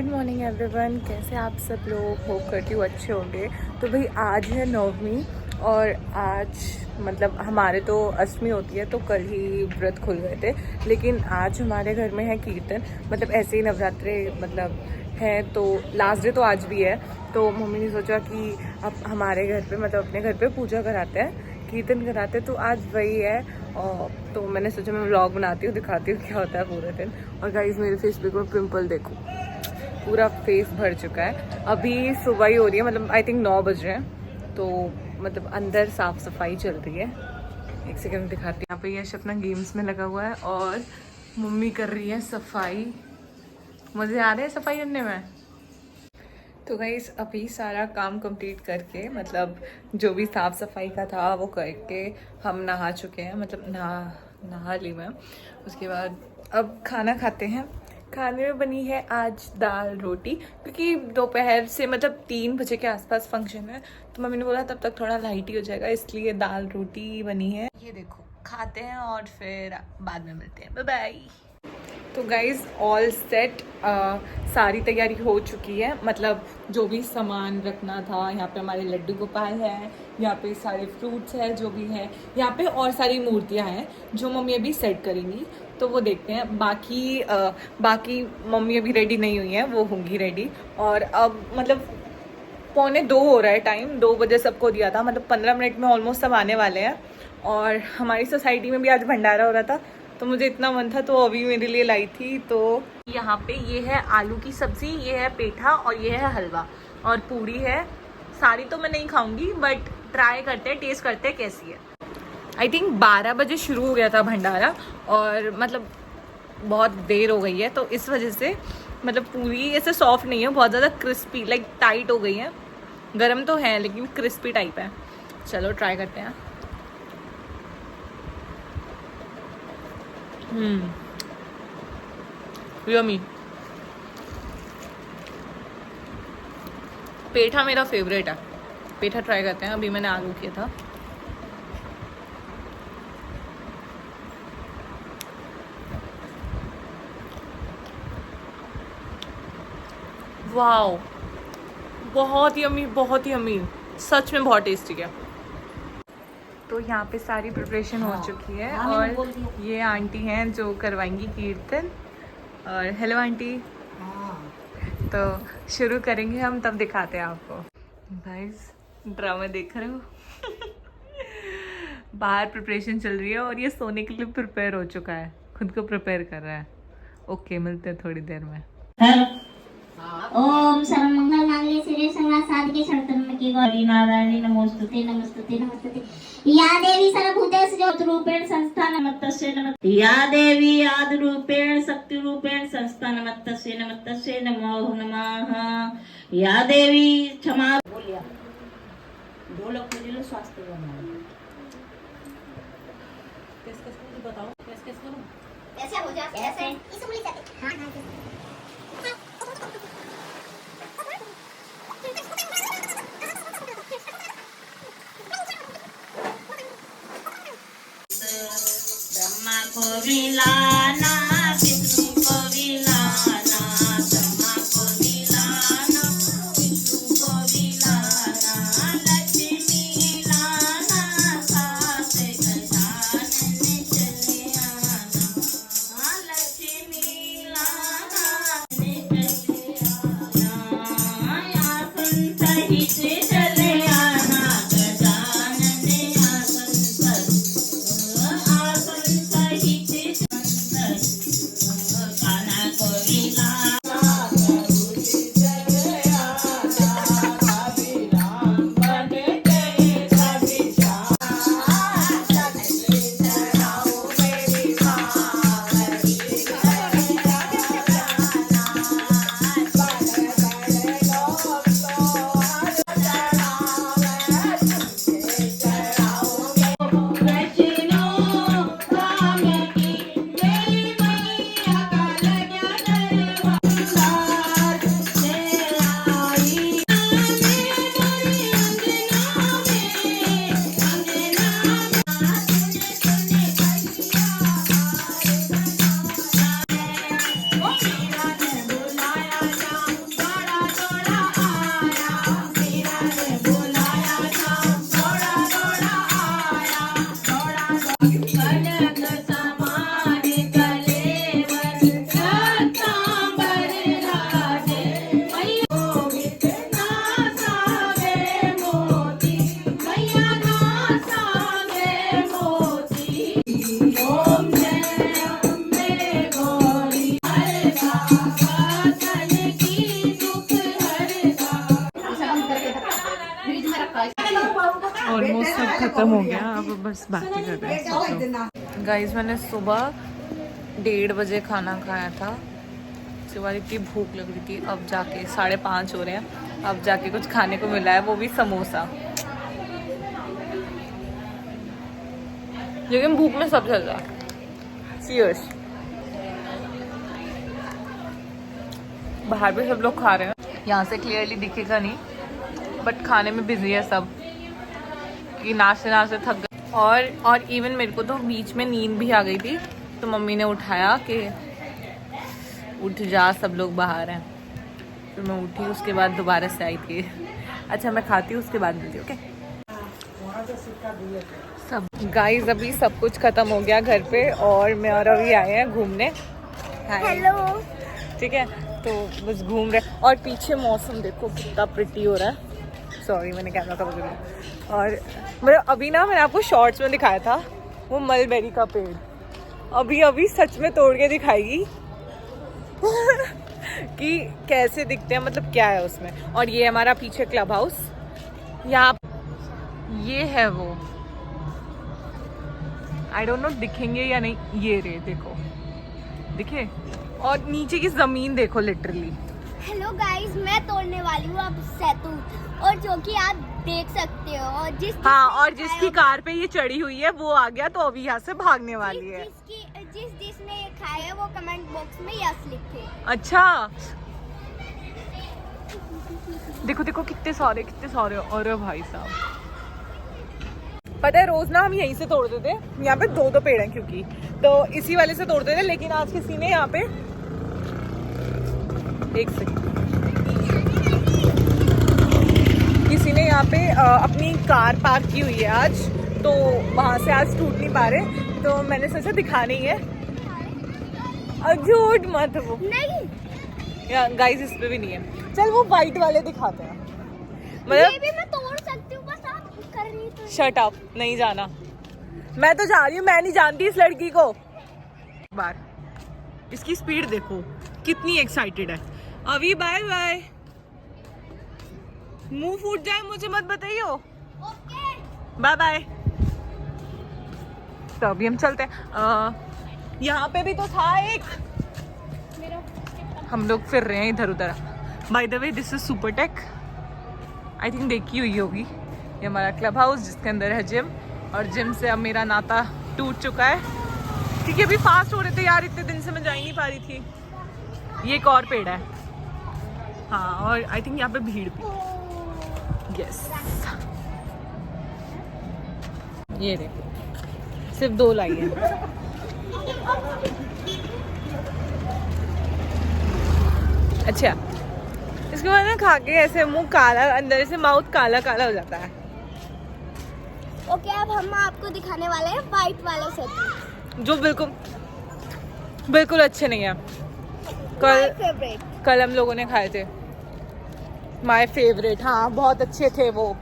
Good morning everyone, कैसे आप सब लोग? होप करती हूँ अच्छे होंगे। तो भाई आज है नवमी और आज मतलब हमारे तो अष्टमी होती है तो कल ही व्रत खुल गए थे, लेकिन आज हमारे घर में है कीर्तन। मतलब ऐसे ही नवरात्रे मतलब है तो लास्ट डे तो आज भी है। तो मम्मी ने सोचा कि अब हमारे घर पे मतलब अपने घर पे पूजा कराते हैं, कीर्तन कराते हैं, तो आज वही है। और तो मैंने सोचा मैं व्लॉग बनाती हूँ, दिखाती हूँ क्या होता है पूरे दिन। और गाइस मेरे फेस पे कोई पिंपल देखो, पूरा फेस भर चुका है। अभी सुबह ही हो रही है, मतलब आई थिंक 9 बज रहे हैं, तो मतलब अंदर साफ सफाई चल रही है। एक सेकंड दिखाती हूँ। यहाँ पे यश अपना गेम्स में लगा हुआ है और मम्मी कर रही है सफाई। मज़े आ रहे हैं सफाई करने में। तो गाइस अभी सारा काम कंप्लीट करके मतलब जो भी साफ़ सफाई का था वो करके हम नहा चुके हैं, मतलब नहा ली मैं। उसके बाद अब खाना खाते हैं। खाने में बनी है आज दाल रोटी, क्योंकि दोपहर से मतलब 3 बजे के आसपास फंक्शन है, तो मम्मी ने बोला तब तक थोड़ा लाइट ही हो जाएगा, इसलिए दाल रोटी बनी है। ये देखो खाते हैं और फिर बाद में मिलते हैं। Bye bye. तो गाइज़ ऑल सेट, सारी तैयारी हो चुकी है। मतलब जो भी सामान रखना था, यहाँ पे हमारे लड्डू गोपाल है, यहाँ पे सारे फ्रूट्स है जो भी है, यहाँ पे और सारी मूर्तियाँ हैं जो मम्मी अभी सेट करेंगी, तो वो देखते हैं। बाकी मम्मी अभी रेडी नहीं हुई है, वो होंगी रेडी। और अब मतलब 1:45 हो रहा है टाइम, 2 बजे सबको दिया था, मतलब 15 मिनट में ऑलमोस्ट सब आने वाले हैं। और हमारी सोसाइटी में भी आज भंडारा हो रहा था, तो मुझे इतना मन था तो अभी मेरे लिए लाई थी। तो यहाँ पे ये है आलू की सब्जी, ये है पेठा और ये है हलवा और पूरी है। सारी तो मैं नहीं खाऊंगी बट ट्राई करते हैं, टेस्ट करते हैं कैसी है। आई थिंक 12 बजे शुरू हो गया था भंडारा और मतलब बहुत देर हो गई है, तो इस वजह से मतलब पूरी ऐसे सॉफ्ट नहीं है, बहुत ज़्यादा क्रिस्पी लाइक टाइट हो गई है। गरम तो है लेकिन क्रिस्पी टाइप है। चलो ट्राई करते हैं। यम्मी। पेठा मेरा फेवरेट है, पेठा ट्राई करते हैं। अभी मैंने आलू किया था। वाओ, बहुत यम्मी, बहुत यम्मी, सच में बहुत टेस्टी है। तो यहाँ पे सारी प्रिपरेशन हो चुकी है और ये आंटी हैं जो करवाएंगी कीर्तन। और हेलो आंटी। तो शुरू करेंगे हम, तब दिखाते हैं आपको। गाइस ड्रामा देख रहे हो? बाहर प्रिपरेशन चल रही है और ये सोने के लिए प्रिपेयर हो चुका है, खुद को प्रिपेयर कर रहा है। ओके, मिलते हैं थोड़ी देर में। ओम सर्वमंगल मांगल्ये शिवे सर्वार्थ साधिके शरण्ये गौरी नारायणी नमोस्तुते नमोस्तुते नमोस्तुते। या देवी सर्वभूतेषु ज्योतिरूपेण संस्था नमस्तस्यै नमः। या देवी आदिरूपेण शक्तिरूपेण संस्था नमस्तस्यै नमस्तस्यै नमो नमः। या देवी क्षमा बोलिया ढोलक बजिलो स्वास्थ्य बनाओ। कैसे बताओ, कैसे करूं? ऐसे हो जा, ऐसे इस उंगली से। हां हां ब्रह्मा को विलाना विष्णु को विलाना, ब्रह्मा को विलाना विष्णु को विलाना, लक्ष्मी लाना सास गजानन चले आना, लक्ष्मी लाना चले आना, आसन सहित चले आना, गजानन आसन सहित बस बातें कर रहे हैं। गाइस मैंने सुबह 1:30 बजे खाना खाया था। उसके बाद इतनी भूख लग रही थी, अब जाके 5:30 हो रहे हैं, अब जाके कुछ खाने को मिला है, वो भी समोसा। लेकिन भूख में सब चल रहा सीरियस। बाहर भी सब लोग खा रहे हैं, यहाँ से क्लियरली दिखेगा नहीं, बट खाने में बिजी है सब कि नाचते नाचते थक गए। और इवन मेरे को तो बीच में नींद भी आ गई थी, तो मम्मी ने उठाया कि उठ जा, सब लोग बाहर हैं। फिर मैं उठी, उसके बाद दोबारा से आई थी। अच्छा मैं खाती हूँ, उसके बाद मिलती हूँ। ओके सब गाइस, अभी सब कुछ खत्म हो गया घर पे, और मैं और अभी आए हैं घूमने। हेलो। ठीक है, तो बस घूम रहे, और पीछे मौसम देखो कितना प्रिटी हो रहा है। सॉरी मैंने कैमरा कवर कर लिया। और मतलब अभी ना मैंने आपको शॉर्ट्स में दिखाया था वो मलबेरी का पेड़, अभी सच में तोड़ के दिखाएगी कि कैसे दिखते हैं, मतलब क्या है उसमें। और ये हमारा पीछे क्लब हाउस, यहाँ ये है वो, आई डोंट नो दिखेंगे या नहीं, ये रे देखो, दिखे। और नीचे की जमीन देखो लिटरली। हेलो गाइस, मैं तोड़ने वाली हूँ अब सैतूत, और जो कि आप देख सकते हो। और और जिसकी कार पे ये चढ़ी हुई है वो आ गया, तो अभी यहाँ से भागने वाली है। जिसने ये खाया है वो कमेंट बॉक्स में यस लिखे। अच्छा देखो देखो कितने सारे अरे भाई साहब। पता है रोज ना हम यहीं से तोड़ते थे, यहाँ पे 2 पेड़ हैं क्योंकि, तो इसी वाले से तोड़ते थे। लेकिन आज किसी ने यहाँ पे, एक सेकंड, किसी ने यहाँ पे अपनी कार पार्क की हुई है आज, तो वहां से आज टूट नहीं पा रहे, तो मैंने सोचा दिखानी है। झूठ मत, वो नहीं गाइस, इस पे भी नहीं है। चल वो वाइट वाले दिखाते हैं, ये भी मैं तोड़ सकती हूँ, बस आप कर रही तो। शट अप, नहीं जाना। मैं तो जा रही हूँ, मैं नहीं जानती इस लड़की को। बार इसकी स्पीड देखो कितनी एक्साइटेड है। अभी बाय बाय, मुंह फूट जाए मुझे मत बताइयो। Okay bye bye. तो अभी हम चलते हैं। यहाँ पे भी तो था एक, हम लोग फिर रहे हैं इधर उधर। By the way this is Supertech, I think देखी हुई होगी। ये हमारा क्लब हाउस जिसके अंदर है जिम, और जिम से अब मेरा नाता टूट चुका है क्योंकि अभी फास्ट हो रहे थे यार, इतने दिन से मैं जा ही नहीं पा रही थी। ये एक और पेड़ है, हाँ, और आई थिंक यहाँ पे भीड़ भी। यस, ये देखो सिर्फ 2 लाई है। अच्छा, इसके बाद ना खा के ऐसे मुंह काला, अंदर से माउथ काला काला हो जाता है। ओके, अब हम आपको दिखाने वाले हैं वाइट वाले सैतूत, जो बिल्कुल अच्छे नहीं है। कल हम लोगों ने खाए थे, माय फेवरेट। हाँ बहुत अच्छे थे वो।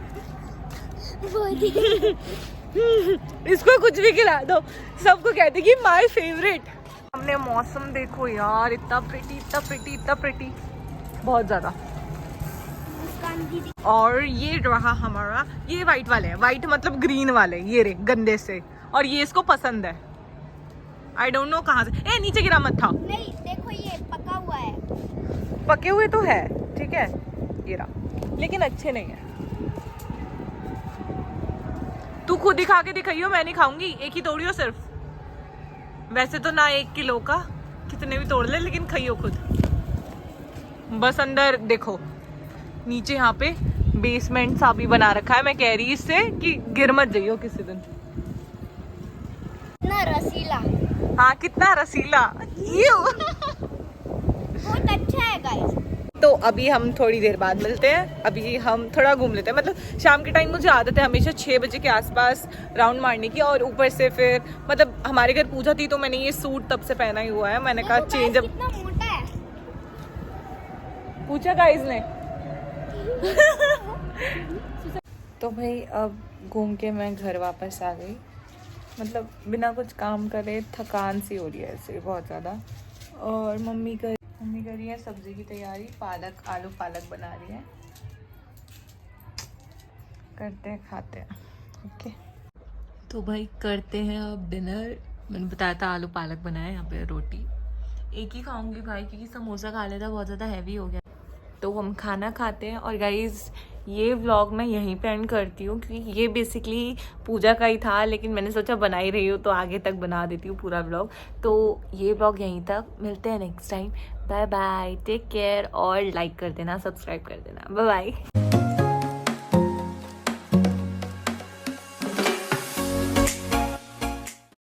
इसको कुछ भी खिला दो, सबको कहते कि माय फेवरेट। हमने मौसम देखो यार, इतना प्रिटी, बहुत ज्यादा। और ये रहा हमारा, ये वाइट वाले हैं, वाइट मतलब ग्रीन वाले, ये रे गंदे से, और ये इसको पसंद है। आई डोंट नो कहाँ से। नीचे गिरा मत था। नहीं देखो, ये पका हुआ है। पके हुए तो है, ठीक है, ये रहा, लेकिन अच्छे नहीं है। तू खुद ही खा के दिखाइयो, मैं नहीं खाऊंगी। एक ही तोड़ियो सिर्फ, वैसे तो ना 1 किलो का, कितने भी तोड़ ले, लेकिन खाइयो खुद। बस अंदर देखो, नीचे यहाँ पे बेसमेंट सा भी बना रखा है। मैं कह रही इससे कि गिर मत जाइयो किसी दिन। कितना रसीला। हाँ कितना रसीला। बहुत अच्छा है गाइस। तो अभी हम थोड़ी देर बाद मिलते हैं। अभी हम थोड़ा घूम लेते हैं, मतलब शाम के टाइम मुझे आदत है हमेशा 6 बजे के आसपास राउंड मारने की। और ऊपर से फिर मतलब हमारे घर पूजा थी, तो मैंने ये सूट तब से पहना ही हुआ है। मैंने कहा चेंज अब। कितना मोटा है। पूछा गाइस ने। तो भाई अब घूम के मैं घर वापस आ गई, मतलब बिना कुछ काम करे थकान सी हो रही है ऐसे बहुत ज़्यादा। और मम्मी कर रही है सब्जी की तैयारी, पालक, आलू पालक बना रही है। करते हैं, खाते हैं। ओके, तो भाई करते हैं अब डिनर। मैंने बताया था आलू पालक बनाया, यहाँ पे रोटी एक ही खाऊंगी भाई, क्योंकि समोसा खा लेता बहुत ज़्यादा हैवी हो गया। तो हम खाना खाते हैं। और गाइज़ ये व्लॉग मैं यहीं पे एंड करती हूँ, क्योंकि ये बेसिकली पूजा का ही था, लेकिन मैंने सोचा बना ही रही हूँ तो आगे तक बना देती हूँ पूरा व्लॉग। तो ये व्लॉग यहीं तक, मिलते हैं next time. Bye bye, take care, और लाइक कर देना, सब्सक्राइब कर देना। Bye bye.